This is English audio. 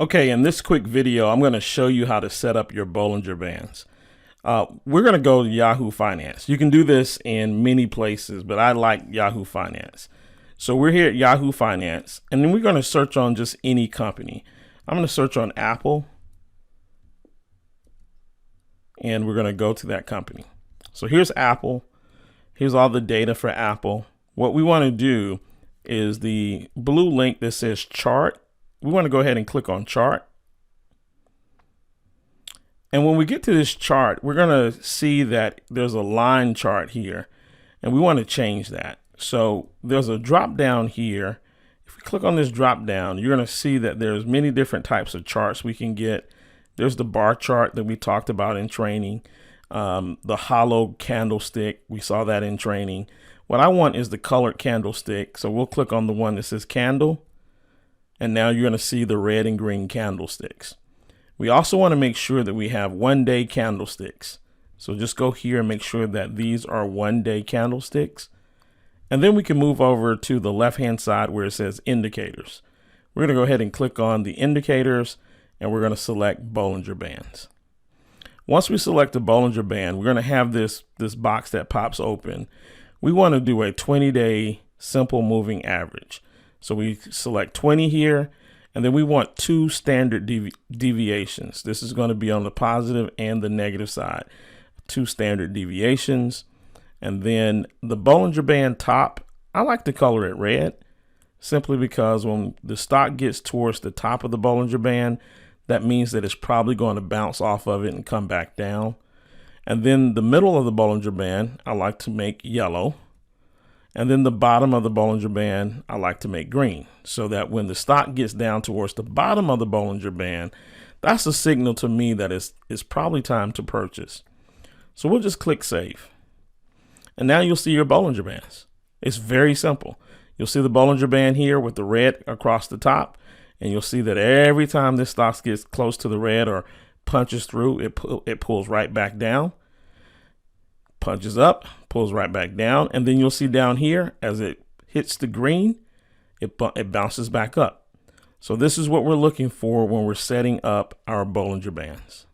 Okay, in this quick video, I'm going to show you how to set up your Bollinger Bands. We're going to go to Yahoo Finance. You can do this in many places, but I like Yahoo Finance. So we're here at Yahoo Finance, and then we're going to search on just any company. I'm going to search on Apple, and we're going to go to that company. So here's Apple. Here's all the data for Apple. What we want to do is the blue link that says chart. We want to go ahead and click on chart. And when we get to this chart, we're going to see that there's a line chart here, and we want to change that. So there's a drop down here. If we click on this drop down, you're going to see that there's many different types of charts we can get. There's the bar chart that we talked about in training, the hollow candlestick. We saw that in training. What I want is the colored candlestick. So we'll click on the one that says candle. And now you're going to see the red and green candlesticks. We also want to make sure that we have 1 day candlesticks. So just go here and make sure that these are 1 day candlesticks. And then we can move over to the left-hand side where it says indicators. We're going to go ahead and click on the indicators, and we're going to select Bollinger Bands. Once we select the Bollinger Band, we're going to have this box that pops open. We want to do a 20-day simple moving average. So we select 20 here, and then we want 2 standard deviations. This is going to be on the positive and the negative side. 2 standard deviations. And then the Bollinger Band top, I like to color it red, simply because when the stock gets towards the top of the Bollinger Band, that means that it's probably going to bounce off of it and come back down. And then the middle of the Bollinger Band, I like to make yellow. And then the bottom of the Bollinger Band, I like to make green, so that when the stock gets down towards the bottom of the Bollinger Band, that's a signal to me that it's probably time to purchase. So we'll just click save. And now you'll see your Bollinger Bands. It's very simple. You'll see the Bollinger Band here with the red across the top, and you'll see that every time this stock gets close to the red or punches through, it pulls right back down. Punches up, pulls right back down, and then you'll see down here as it hits the green, it bounces back up. So this is what we're looking for when we're setting up our Bollinger Bands.